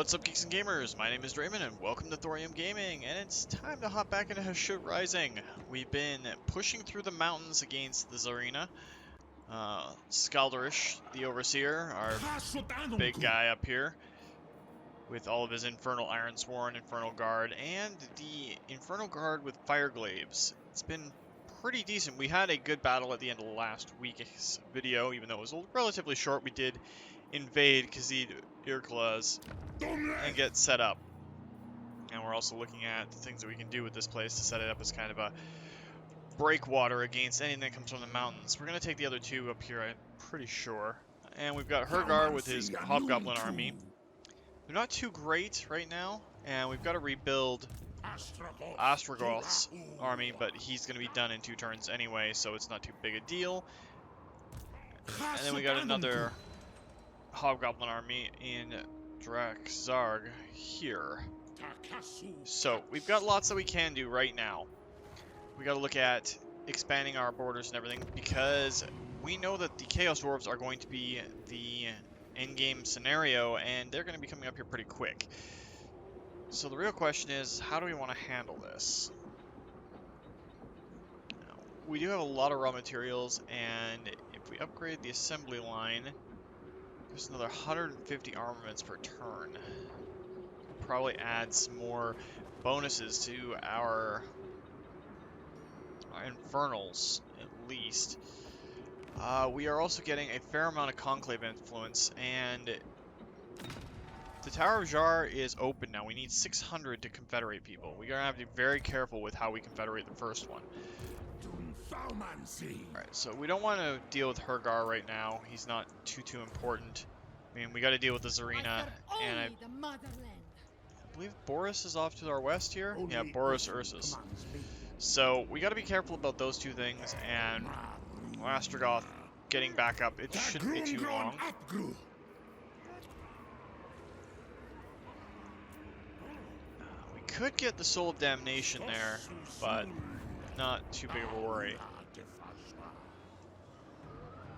What's up, geeks and gamers? My name is Drementfh, and welcome to Thorium Gaming, and it's time to hop back into Hashut Rising. We've been pushing through the mountains against the Tzarina. Skalderish, the Overseer, our big guy up here, with all of his Infernal Ironsworn, Infernal Guard, and the Infernal Guard with Fire Glaives. It's been pretty decent. We had a good battle at the end of last week's video, even though it was relatively short. We did invade Khazid Irkla's and get set up. And we're also looking at the things that we can do with this place to set it up as kind of a breakwater against anything that comes from the mountains. We're going to take the other two up here, I'm pretty sure. And we've got Hergar with his Hobgoblin army. They're not too great right now, and we've got to rebuild Astragoth's army, but he's going to be done in 2 turns anyway, so it's not too big a deal. And then we got another Hobgoblin army in Draxzarg here. So we've got lots that we can do right now. We got to look at expanding our borders and everything, because we know that the Chaos Dwarves are going to be the endgame scenario, and they're going to be coming up here pretty quick. So the real question is, how do we want to handle this? We do have a lot of raw materials, and if we upgrade the assembly line, there's another 150 armaments per turn. Probably add some more bonuses to our infernals, at least. We are also getting a fair amount of conclave influence, and the Tower of Jar is open now. We need 600 to confederate people. We're gonna have to be very careful with how we confederate the first one. Alright, so we don't want to deal with Hergar right now. He's not too important. I mean, we got to deal with the Tzarina, and I believe Boris is off to our west here. Yeah, Boris Ursus. So we got to be careful about those 2 things, and Astragoth getting back up. It shouldn't be too long. We could get the Soul of Damnation there, but not too big of a worry.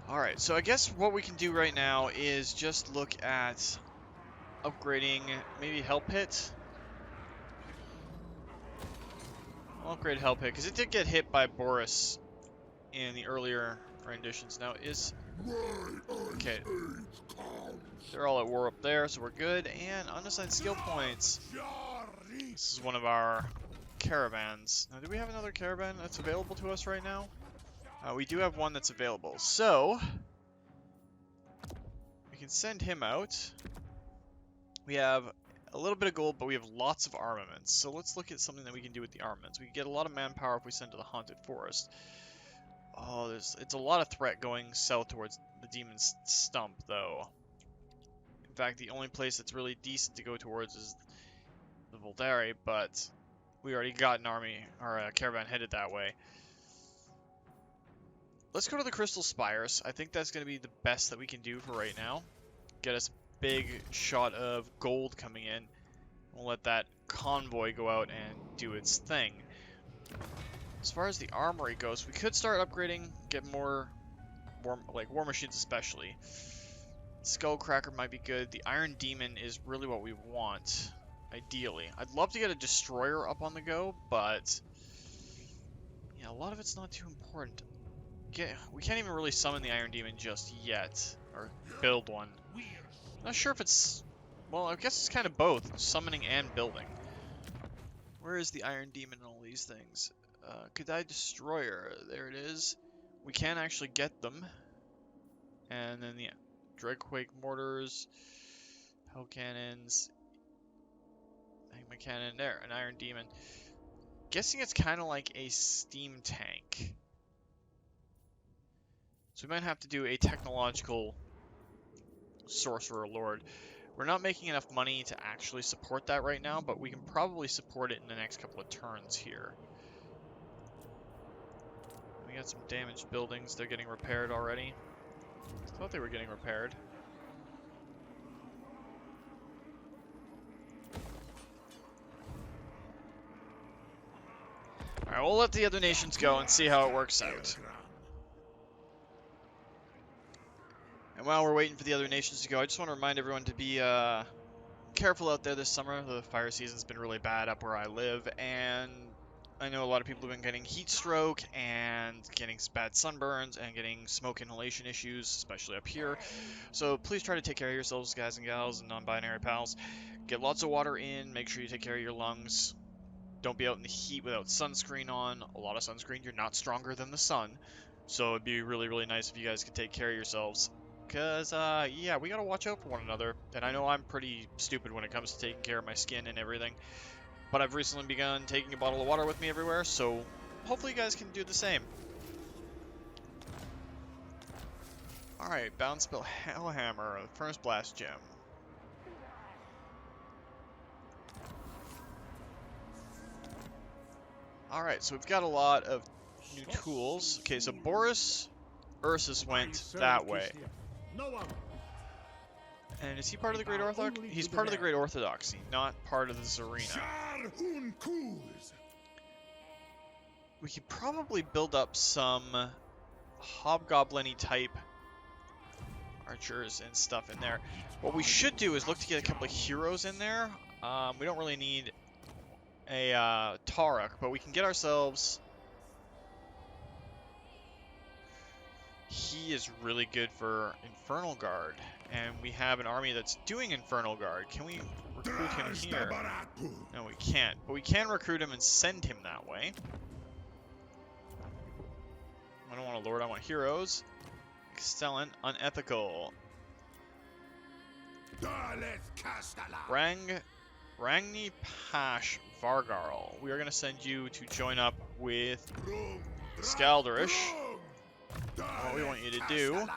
Alright, so I guess what we can do right now is just look at upgrading maybe Hell Pit. I'll upgrade Hell Pit, because it did get hit by Boris in the earlier renditions. Now is... okay. They're all at war up there, so we're good. And unassigned skill points. This is one of our caravans. Now, do we have another caravan that's available to us right now? We do have one that's available. So, we can send him out. We have a little bit of gold, but we have lots of armaments. So let's look at something that we can do with the armaments. We can get a lot of manpower if we send to the Haunted Forest. Oh, it's a lot of threat going south towards the Demon's Stump, though. In fact, the only place that's really decent to go towards is the Voldare, but we already got an army, or a caravan headed that way. Let's go to the Crystal Spires. I think that's going to be the best that we can do for right now. Get us a big shot of gold coming in. We'll let that convoy go out and do its thing. As far as the armory goes, we could start upgrading, get more war machines especially. Skullcracker might be good. The Iron Demon is really what we want, ideally. I'd love to get a destroyer up on the go, but yeah, a lot of it's not too important. We can't even really summon the Iron Demon just yet, or build one. Not sure if it's... well, I guess it's kind of both, summoning and building. Where is the Iron Demon and all these things? Kadai Destroyer, there it is. We can actually get them. And then the Dreadquake Mortars, Hell Cannons, Magma Cannon, there, an Iron Demon. Guessing it's kind of like a steam tank. So we might have to do a technological Sorcerer Lord. We're not making enough money to actually support that right now, but we can probably support it in the next couple of turns here. We got some damaged buildings. They're getting repaired already. I thought they were getting repaired. Alright, we'll let the other nations go and see how it works out. And while we're waiting for the other nations to go, I just want to remind everyone to be careful out there this summer. The fire season's been really bad up where I live, and I know a lot of people have been getting heat stroke and getting bad sunburns and getting smoke inhalation issues, especially up here. So please try to take care of yourselves, guys and gals and non-binary pals. Get lots of water in, make sure you take care of your lungs. Don't be out in the heat without sunscreen on. A lot of sunscreen, you're not stronger than the sun. So it'd be really, really nice if you guys could take care of yourselves. Because, yeah, we gotta watch out for one another. And I know I'm pretty stupid when it comes to taking care of my skin and everything. But I've recently begun taking a bottle of water with me everywhere, so hopefully you guys can do the same. Alright, Bounce Bill Hellhammer, the Furnace Blast Gem. Alright, so we've got a lot of new tools. Okay, so Boris Ursus went that way. And is he part of the Great Orthodoxy? He's part of the Great Orthodoxy, not part of the Tzarina. We could probably build up some hobgoblin-y type archers and stuff in there. What we should do is look to get a couple of heroes in there. We don't really need a Taruk, but we can get ourselves... He is really good for Infernal Guard, and we have an army that's doing Infernal Guard. Can we recruit him here? No, we can't, but we can recruit him and send him that way. I don't want a lord, I want heroes. Excellent, unethical. Rangni Pash Vargarl. We are going to send you to join up with Skalderish. What we want you to do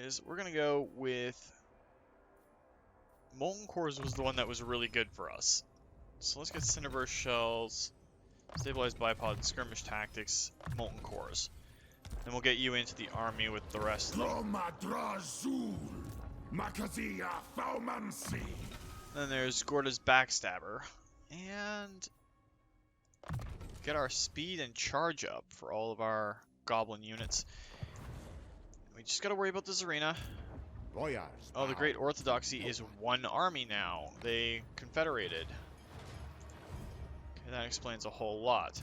is we're going to go with... Molten Cores was the one that was really good for us. So let's get Cinderburst Shells, Stabilized Bipod, Skirmish Tactics, Molten Cores. Then we'll get you into the army with the rest of them. Then there's Gorda's Backstabber. And get our speed and charge up for all of our goblin units. We just gotta worry about the Tzarina. Oh, the Great Orthodoxy is one army now. They confederated. Okay, that explains a whole lot.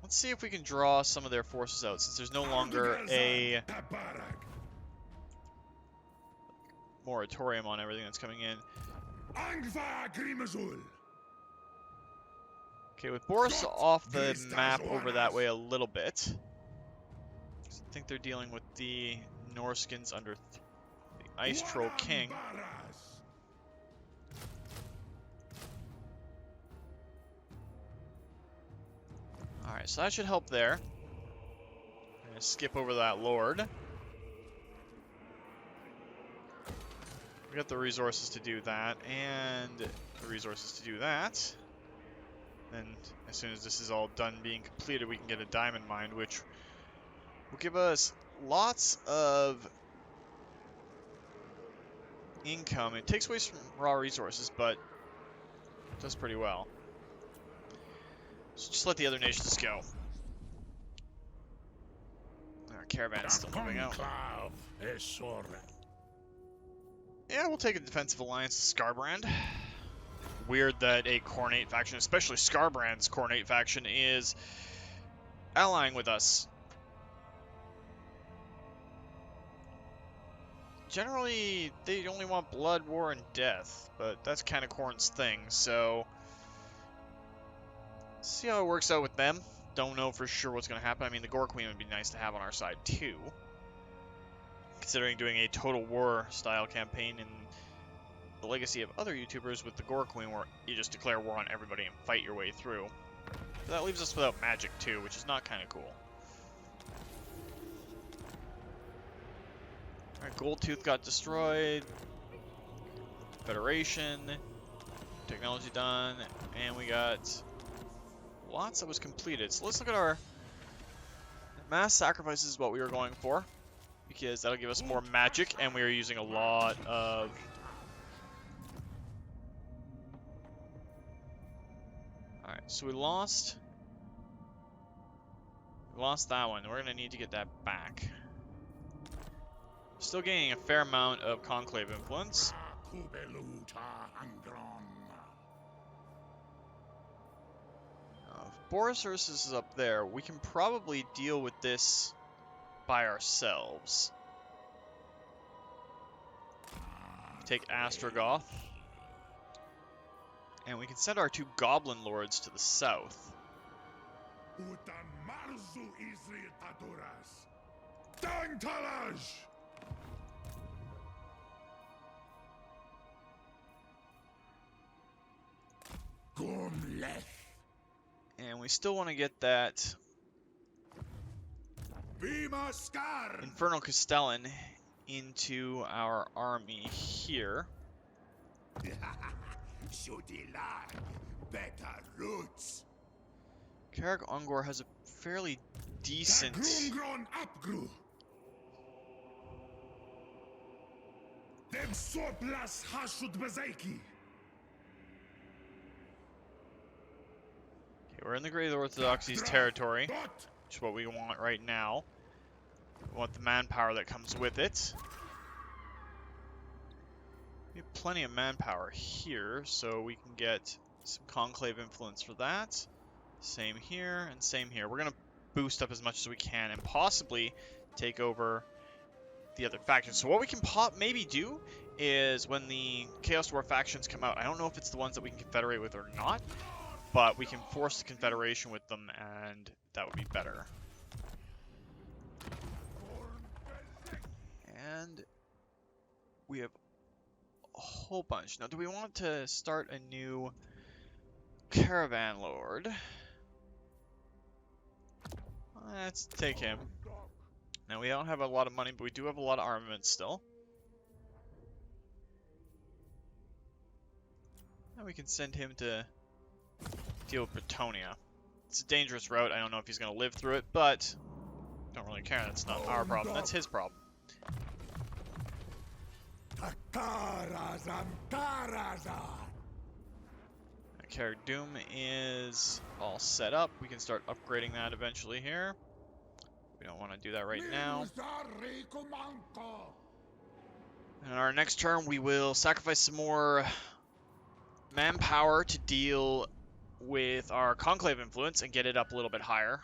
Let's see if we can draw some of their forces out, since there's no longer a moratorium on everything that's coming in. Okay, with Boris off the map over that way a little bit. I think they're dealing with the Norskins under the Ice Troll King. Alright, so that should help there. I'm gonna skip over that Lord. We got the resources to do that, and the resources to do that. Then, as soon as this is all done being completed, we can get a diamond mine, which will give us lots of income. It takes away from raw resources, but it does pretty well. So just let the other nations go. Our caravan's still moving out. Yeah, we'll take a defensive alliance to Skarbrand. Weird that a Khornate faction, especially Skarbrand's Khornate faction, is allying with us. Generally, they only want blood, war, and death, but that's kind of Khorne's thing, so... see how it works out with them. Don't know for sure what's going to happen. I mean, the Gore Queen would be nice to have on our side, too. Considering doing a Total War style campaign in the legacy of other YouTubers with the Gore Queen, where you just declare war on everybody and fight your way through. But that leaves us without magic, too, which is not kind of cool. Alright, Goldtooth got destroyed. Federation. Technology done. And we got lots that was completed. So let's look at our mass sacrifices is what we were going for, because that'll give us more magic, and we are using a lot of alright, so we lost that one. We're gonna need to get that back. Still gaining a fair amount of Conclave influence. If Boris is up there, we can probably deal with this by ourselves. Take Astrogoth. And we can send our 2 Goblin Lords to the south. And we still want to get that Infernal Castellan into our army here. Karag Ongor has a fairly decent... Okay, we're in the Great Orthodoxy's territory, which is what we want right now. We want the manpower that comes with it. We have plenty of manpower here, so we can get some Conclave influence for that. Same here, and same here. We're going to boost up as much as we can, and possibly take over the other factions. So what we can maybe do is, when the Chaos War factions come out, I don't know if it's the ones that we can confederate with or not, but we can force the confederation with them, and that would be better. And we have a whole bunch. Now, do we want to start a new Caravan Lord? Let's take him. Now, we don't have a lot of money, but we do have a lot of armament still. And we can send him to deal with Bretonia. It's a dangerous route. I don't know if he's going to live through it, but don't really care. That's not our problem. That's his problem. Carrick Doom is all set up. We can start upgrading that eventually here. We don't want to do that right now. In our next turn, we will sacrifice some more manpower to deal with our Conclave influence and get it up a little bit higher.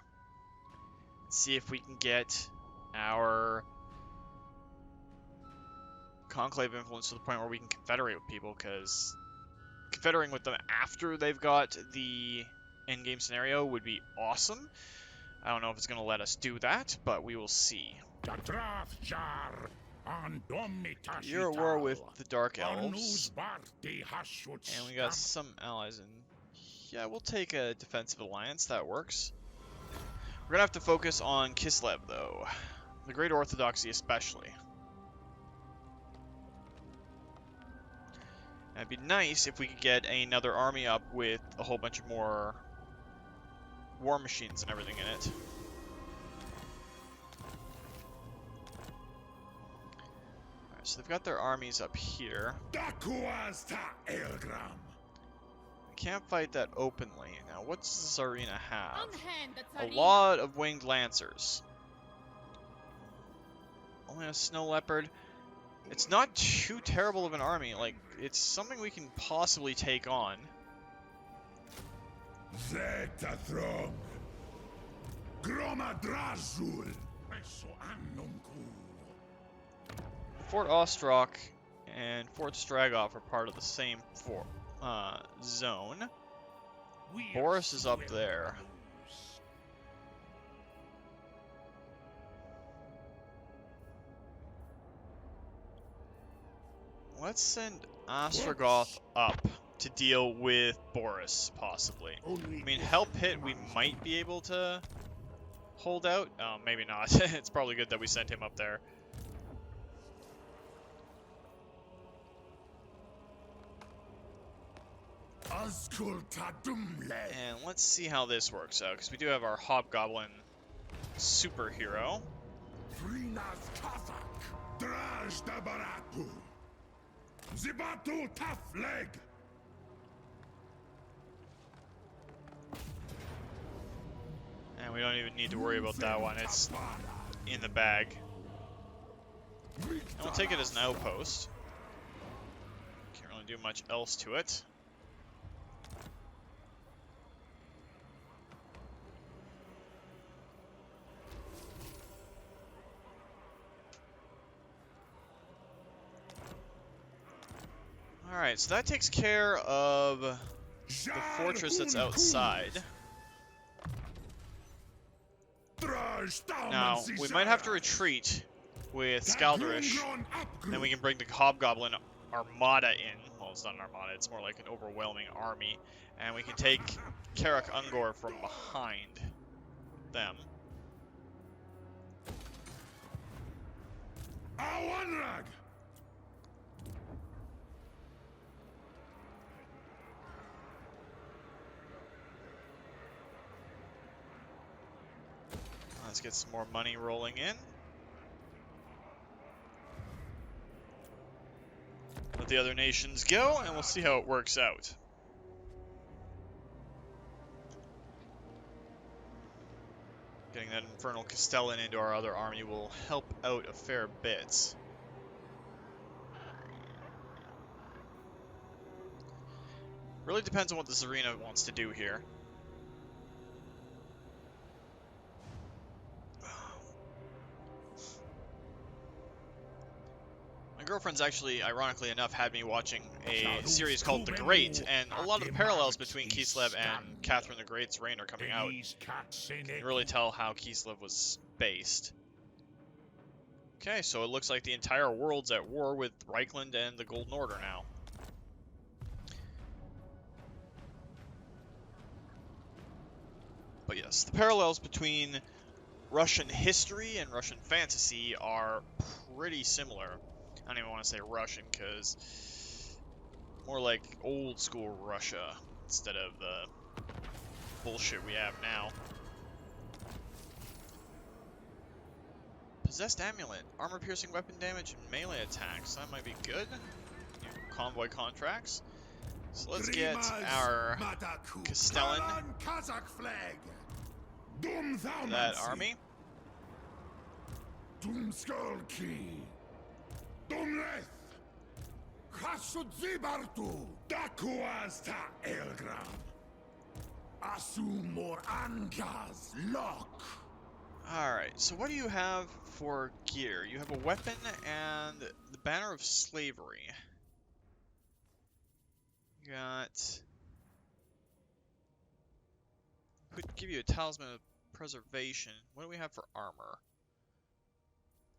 See if we can get our Conclave influence to the point where we can confederate with people, because confederating with them after they've got the endgame scenario would be awesome. I don't know if it's going to let us do that, but we will see. You're at war with the Dark Elves, and we got some allies in. Yeah, we'll take a defensive alliance. That works. We're going to have to focus on Kislev, though. The Great Orthodoxy especially. It'd be nice if we could get another army up with a whole bunch of more war machines and everything in it. Alright, so they've got their armies up here. We can't fight that openly. Now, what does the Tzarina have? A lot of winged lancers. Only a snow leopard. It's not too terrible of an army. Like, it's something we can possibly take on. Fort Ostrock and Fort Stragov are part of the same zone. Boris is up there. Let's send Ostrogoth up to deal with Boris, possibly. I mean, Hell Pit, we might be able to hold out. Oh, maybe not. It's probably good that we sent him up there. And let's see how this works out, because we do have our Hobgoblin superhero. And we don't even need to worry about that one. It's in the bag. And we'll take it as an outpost. Can't really do much else to it. Alright, so that takes care of the fortress that's outside. Now, we might have to retreat with Skalderish, then we can bring the Hobgoblin Armada in. Well, it's not an armada, it's more like an overwhelming army. And we can take Karak Ungor from behind them. Let's get some more money rolling in. Let the other nations go, and we'll see how it works out. Getting that Infernal Castellan into our other army will help out a fair bit. Really depends on what the Tzarina wants to do here. My girlfriend's actually, ironically enough, had me watching a series called The Great, and a lot of the parallels between Kislev and Catherine the Great's reign are coming out. You can really tell how Kislev was based. Okay, so it looks like the entire world's at war with Reichland and the Golden Order now. But yes, the parallels between Russian history and Russian fantasy are pretty similar. I don't even want to say Russian, because more like old school Russia instead of the bullshit we have now. Possessed Amulet, armor-piercing weapon damage and melee attacks. That might be good. New convoy contracts. So let's get our Castellan for that army. Hashut zibartu dakuasta elgram asumor angas lock. Alright, so what do you have for gear? You have a weapon and the Banner of Slavery. You got... Could give you a Talisman of Preservation. What do we have for armor?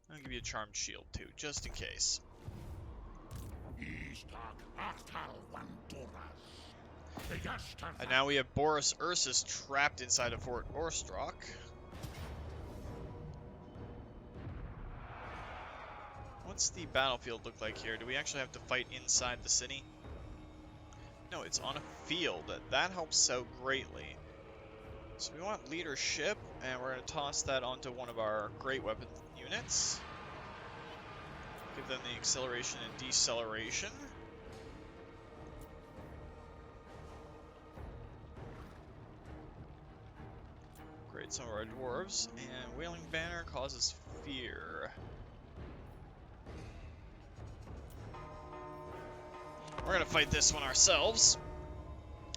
I'll give you a Charmed Shield too, just in case. And now we have Boris Ursus trapped inside of Fort Ostrog. What's the battlefield look like here? Do we actually have to fight inside the city? No, it's on a field. That helps out greatly. So we want leadership, and we're going to toss that onto one of our great weapon units. Give them the acceleration and deceleration. Great, some of our dwarves. And Wailing Banner causes fear. We're going to fight this one ourselves.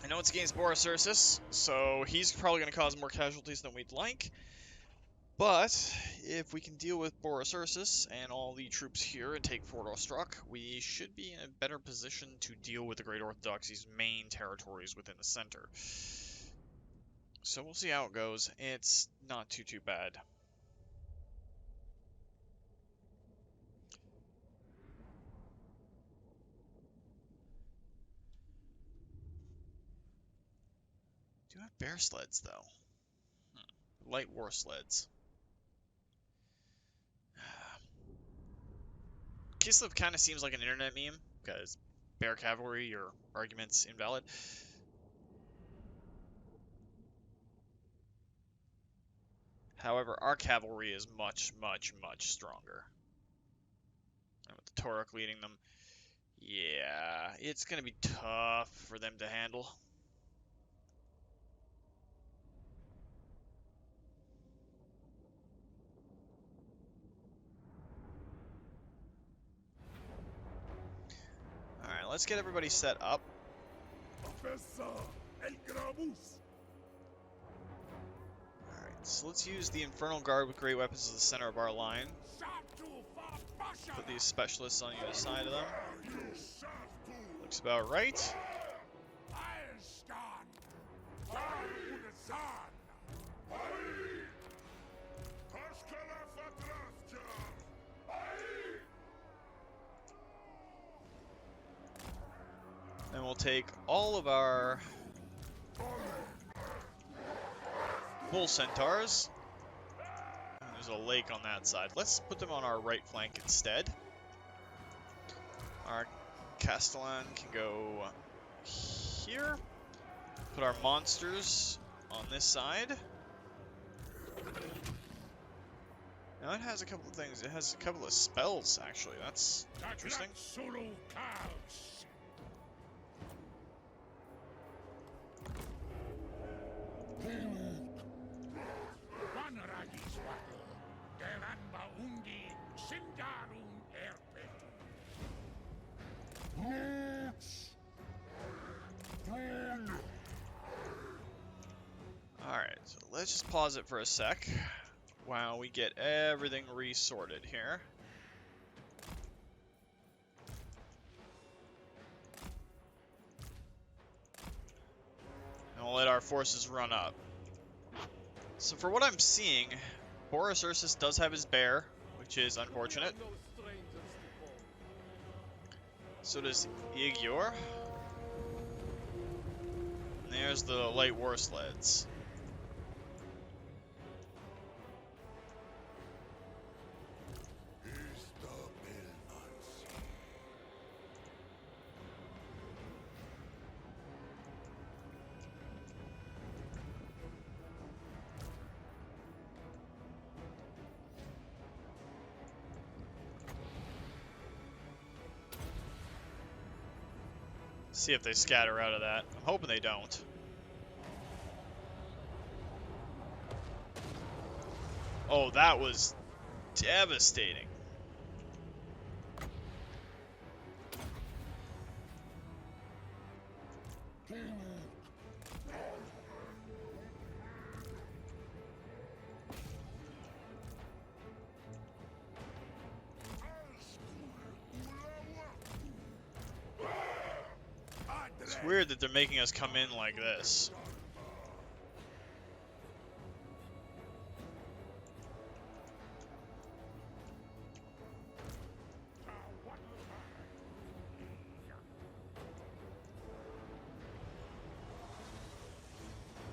I know it's against Boris Ursus, so he's probably going to cause more casualties than we'd like. But if we can deal with Boris Ursus and all the troops here and take Fort Ostrog, we should be in a better position to deal with the Great Orthodoxy's main territories within the center. So we'll see how it goes. It's not too bad. Do have bear sleds, though. Light war sleds. Kislev kind of seems like an internet meme, because bear cavalry, your argument's invalid. However, our cavalry is much stronger. And with the Torok leading them, yeah, it's going to be tough for them to handle. let's get everybody set up. Alright, so let's use the Infernal Guard with great weapons as the center of our line. Put these specialists on either side of them. Looks about right. And we'll take all of our bull centaurs. And there's a lake on that side. Let's put them on our right flank instead. Our Castellan can go here. Put our monsters on this side. Now it has a couple of things. It has a couple of spells, actually. That's interesting. Alright, so let's just pause it for a sec while we get everything resorted here. And we'll let our forces run up. So for what I'm seeing, Boris Ursus does have his bear, which is unfortunate. So does Igor. And there's the light war sleds. See if they scatter out of that. I'm hoping they don't. Oh, that was devastating. It's weird that they're making us come in like this.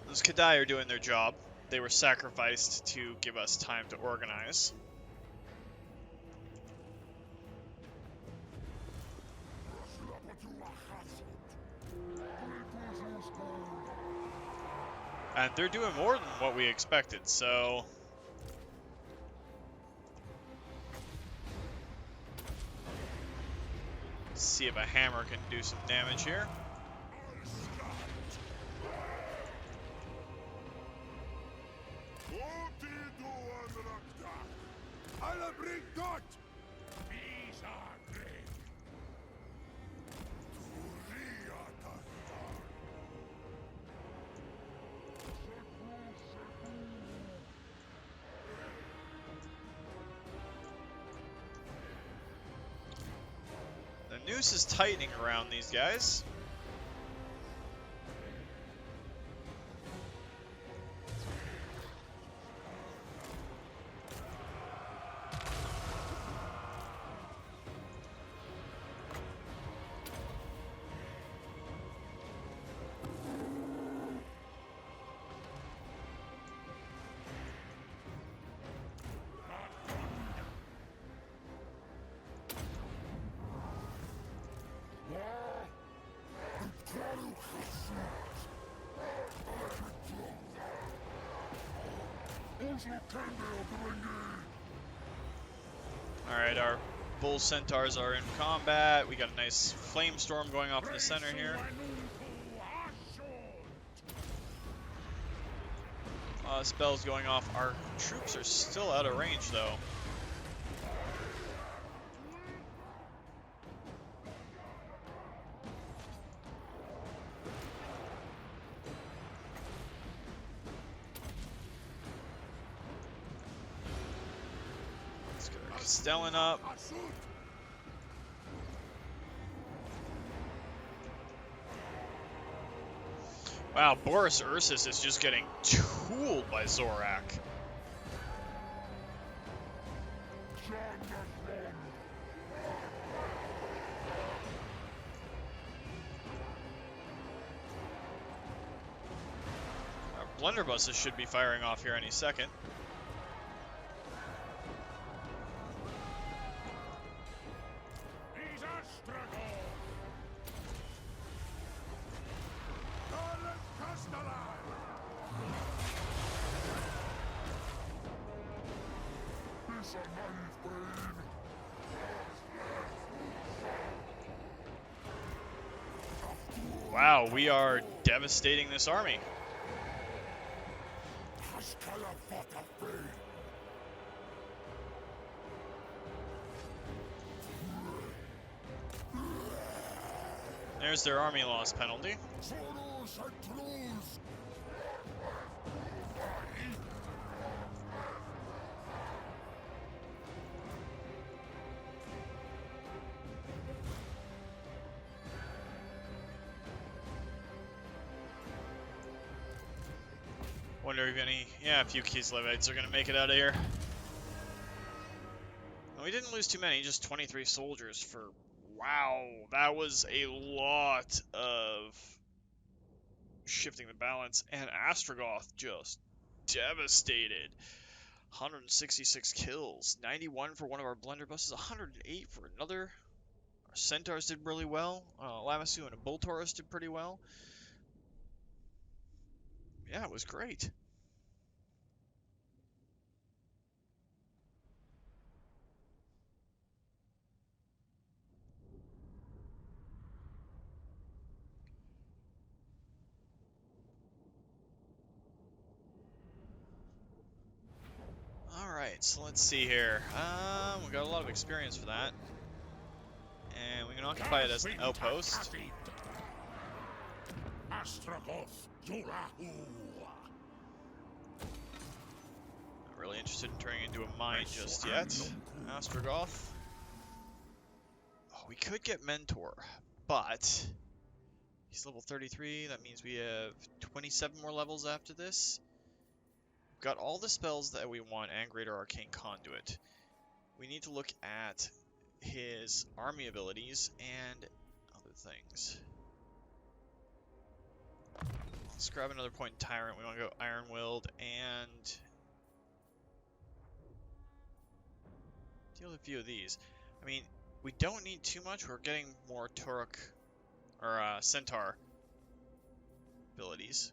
Those Kadai are doing their job. They were sacrificed to give us time to organize. And they're doing more than what we expected, so... Let's see if a hammer can do some damage here. The noose is tightening around these guys. Alright, our bull centaurs are in combat. We got a nice flame storm going off in the center here. Spells going off. Our troops are still out of range though. Stelling up. Hashut. Wow, Boris Ursus is just getting tooled by Zorak. Our blunderbusses should be firing off here any second. He's Astragon. Wow, we are devastating this army. There's their army loss penalty. Wonder if a few Kislevites are gonna make it out of here. Well, we didn't lose too many, just 23 soldiers for, wow, that was a lot of shifting the balance, and Ostrogoth just devastated. 166 kills, 91 for one of our blunderbusses, 108 for another. Our centaurs did really well. Lamasu and a bull taurus did pretty well. Yeah, it was great. Alright, so let's see here. We got a lot of experience for that. And we can occupy it as an outpost. Not really interested in turning into a mine just yet. Ostrogoth. Oh, we could get Mentor, but he's level 33. That means we have 27 more levels after this. We've got all the spells that we want and Greater Arcane Conduit. We need to look at his army abilities and other things. Let's grab another point in Tyrant. We want to go Iron Willed and deal with a few of these. I mean, we don't need too much. We're getting more Turok or Centaur abilities.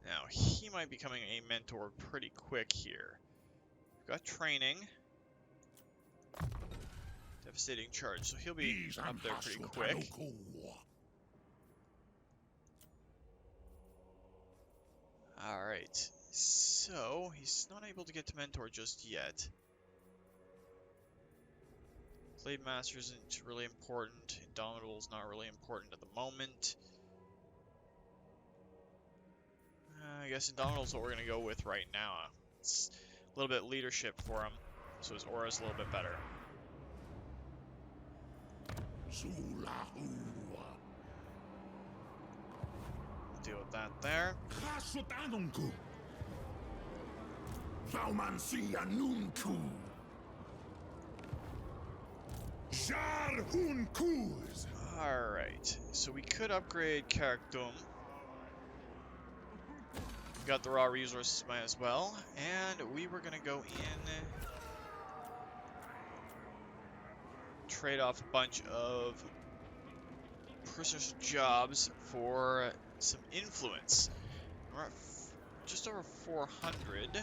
Now, he might be becoming a mentor pretty quick here. We've got training. Devastating charge, so he'll be up there pretty quick. Alright, so he's not able to get to mentor just yet. Blade Master isn't really important. Indomitable's not really important at the moment. I guess Indomitable's what we're going to go with right now. It's a little bit leadership for him, so his aura's a little bit better. Deal with that there. Alright, so we could upgrade Karakdum. We got the raw resources might as well, and we were gonna go in, trade off a bunch of prisoners' jobs for some influence. We're at just over 400.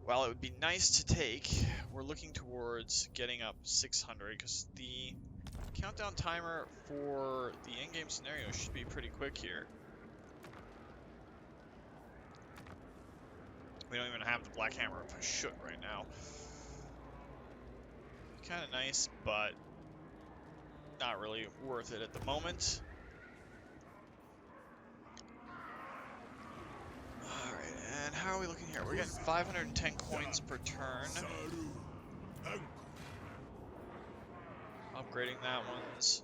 While it would be nice to take, we're looking towards getting up 600 because the countdown timer for the endgame scenario should be pretty quick here. We don't even have the Black Hammer of Hashut right now. Kind of nice, but not really worth it at the moment. And how are we looking here? We're getting 510 coins per turn. Upgrading that one's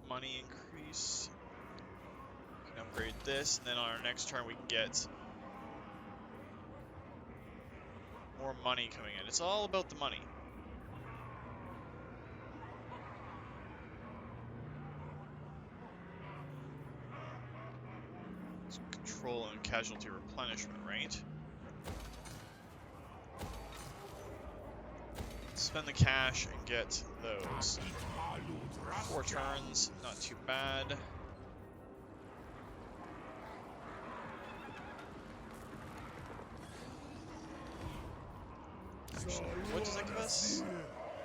money increase. We can upgrade this, and then on our next turn we can get more money coming in. It's all about the money. So control and casualty replenishment rate. Spend the cash and get those. 4 turns, not too bad. Actually, what does that give us?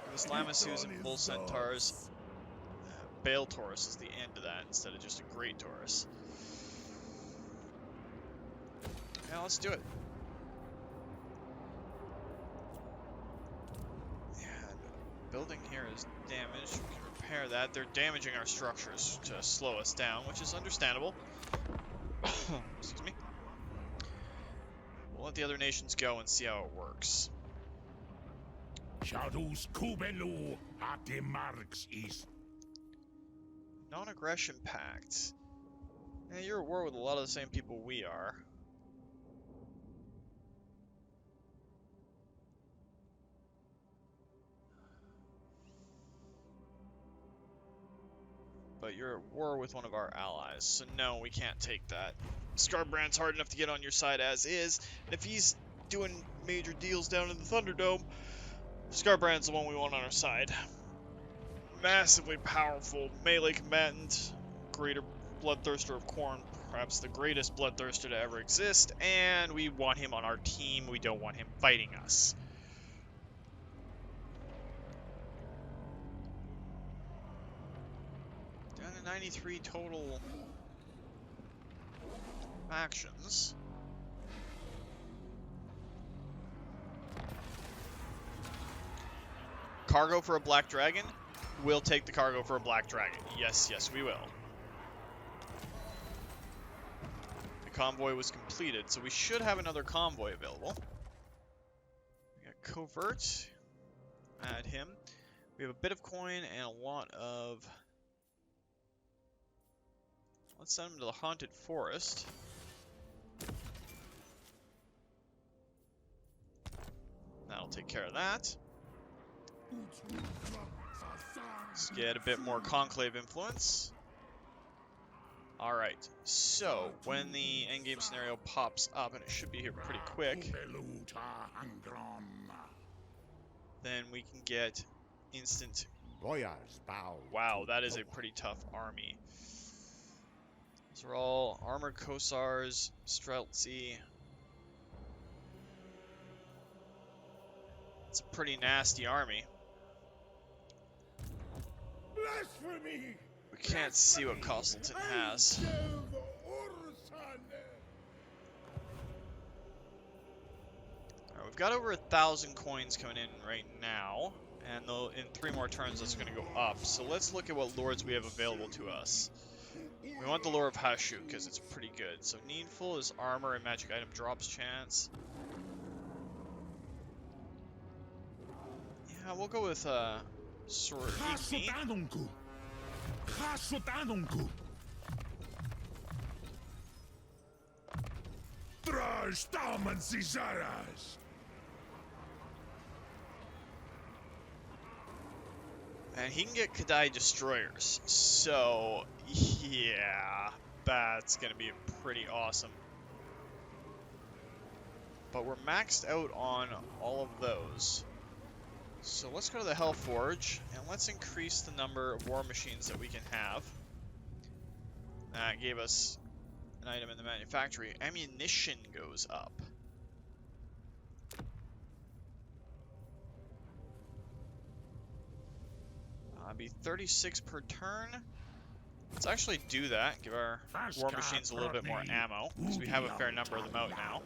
Give us Lamasu's and Bull Centaurs. Bale Taurus is the end of that instead of just a Great Taurus. Yeah, let's do it. Yeah, building here is damaged. We can repair that. They're damaging our structures to slow us down, which is understandable. Excuse me. We'll let the other nations go and see how it works. Non-aggression pact. Yeah, you're at war with a lot of the same people we are. But you're at war with one of our allies, so no, we can't take that. Scarbrand's hard enough to get on your side as is, and if he's doing major deals down in the Thunderdome, Scarbrand's the one we want on our side. Massively powerful melee combatant, greater bloodthirster of Khorne, perhaps the greatest bloodthirster to ever exist, and we want him on our team. We don't want him fighting us. Down to 93 total actions. Cargo for a black dragon? We'll take the cargo for a black dragon. Yes, yes, we will. The convoy was completed, so we should have another convoy available. We got covert. Add him. We have a bit of coin and a lot of... Let's send him to the Haunted Forest. That'll take care of that. Let's get a bit more Conclave influence. Alright, so when the endgame scenario pops up, and it should be here pretty quick, then we can get instant... Wow, that is a pretty tough army. These are all armored Kossars, Streltsy. It's a pretty nasty army. We can't see what Castleton has. Alright, we've got over 1,000 coins coming in right now, and in 3 more turns that's going to go up. So let's look at what lords we have available to us. We want the lore of Hashut because it's pretty good. So Needful is armor and magic item drops chance. Yeah, we'll go with Sword Igni. And he can get Kadai destroyers. So, yeah, that's going to be pretty awesome. But we're maxed out on all of those. So let's go to the Hellforge, and let's increase the number of war machines that we can have. That gave us an item in the manufactory. Ammunition goes up. Be 36 per turn. Let's actually do that. Give our war machines a little bit more ammo, because we have a fair number of them out now.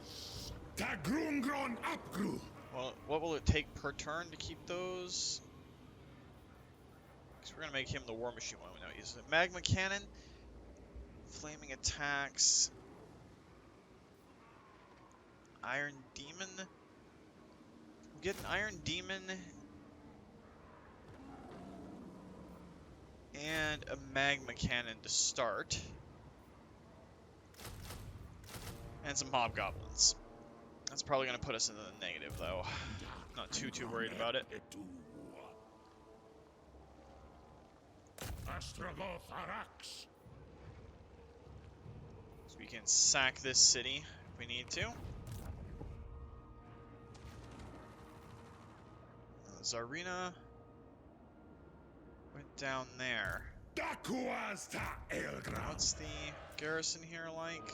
Well, what will it take per turn to keep those? Because we're going to make him the war machine one. No, he's a magma cannon. Flaming attacks. Iron Demon. We'll get an Iron Demon. And a Magma Cannon to start. And some Hobgoblins. That's probably going to put us into the negative, though. Not too worried about it. So we can sack this city if we need to. Tzarina went down there. What's the garrison here like?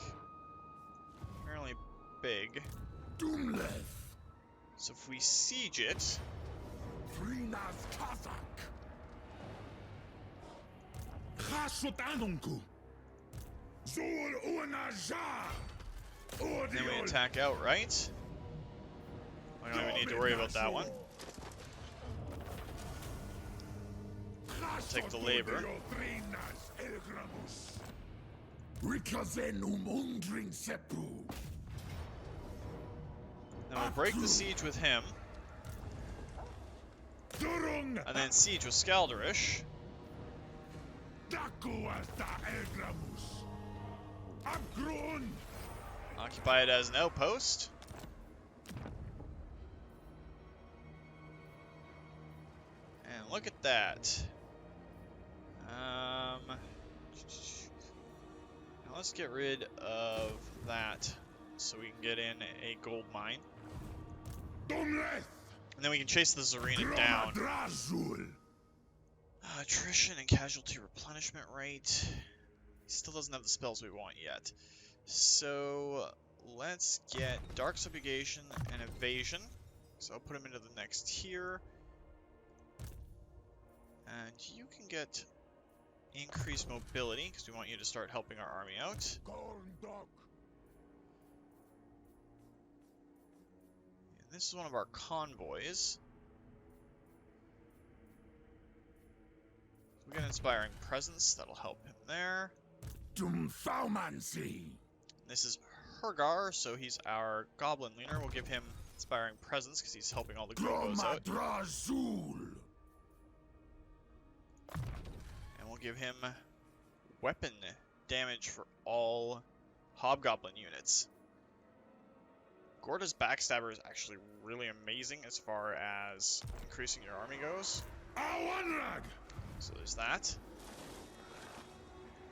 Apparently big. So if we siege it, then we attack outright. I don't even need to worry about that one. Take the labor. Then we'll break the siege with him. And then siege with Skalderish. Occupy it as an outpost. And look at that. Now let's get rid of that so we can get in a gold mine. And then we can chase the Tzarina down. Attrition and casualty replenishment rate. He still doesn't have the spells we want yet. So let's get Dark Subjugation and Evasion. So I'll put him into the next tier. And you can get increased mobility, because we want you to start helping our army out. And this is one of our convoys. We get an Inspiring Presence, that'll help him there. This is Hergar, so he's our Goblin leader. We'll give him Inspiring Presence, because he's helping all the Grogos out. And we'll give him weapon damage for all Hobgoblin units. Gorda's Backstabber is actually really amazing as far as increasing your army goes. So there's that.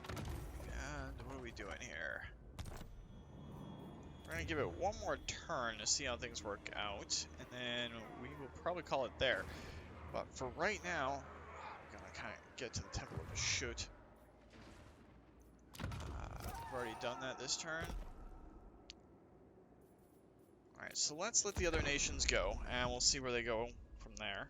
And what are we doing here? We're going to give it one more turn to see how things work out. And then we will probably call it there. But for right now, we're going to kind of get to the Temple of Hashut. I've already done that this turn. Alright, so let's let the other nations go, and we'll see where they go from there.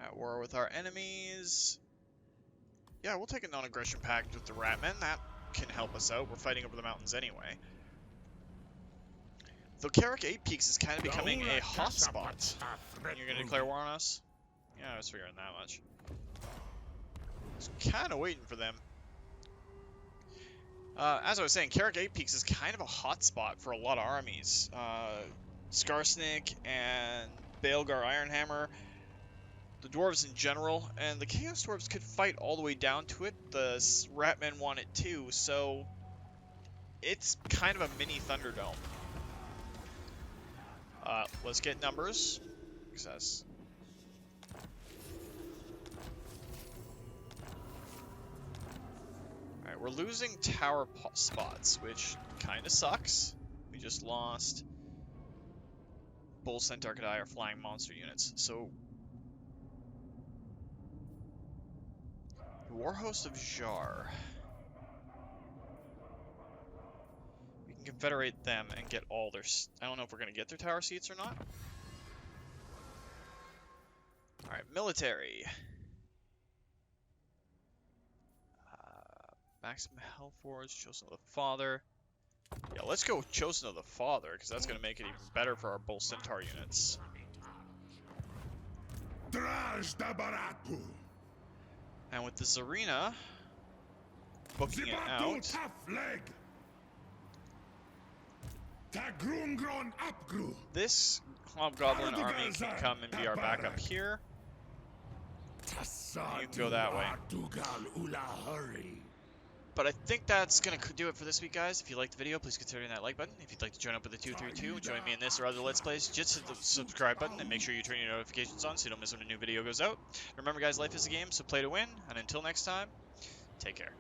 At war with our enemies. Yeah, we'll take a non-aggression pact with the Ratmen. That can help us out. We're fighting over the mountains anyway. Though Carrick 8 Peaks is kind of becoming a hotspot. You're going to declare war on us? Yeah, I was figuring that much. I was kind of waiting for them. As I was saying, Carrick 8 Peaks is kind of a hotspot for a lot of armies. Skarsnik and Baelgar Ironhammer, the Dwarves in general, and the Chaos Dwarves could fight all the way down to it. The Ratmen want it too, so it's kind of a mini Thunderdome. Let's get numbers. Success. Alright, we're losing tower spots, which kind of sucks. We just lost Bull, Centaur, Kadai, or Flying Monster units. So, Warhost of Zhar. We can confederate them and get all their... I don't know if we're going to get their tower seats or not. Alright, military. Maximum Hellforge, Chosen of the Father. Yeah, let's go with Chosen of the Father, because that's going to make it even better for our Bull Centaur units. Draj da Baratu. And with the Tzarina booking it Zibatu out, tough leg. Tagrungron upgru. this Hobgoblin army can come and be our backup here. You can go that way. But I think that's going to do it for this week, guys. If you liked the video, please consider hitting that like button. If you'd like to join up with the 232 and join me in this or other Let's Plays, just hit the subscribe button and make sure you turn your notifications on so you don't miss when a new video goes out. Remember, guys, life is a game, so play to win. And until next time, take care.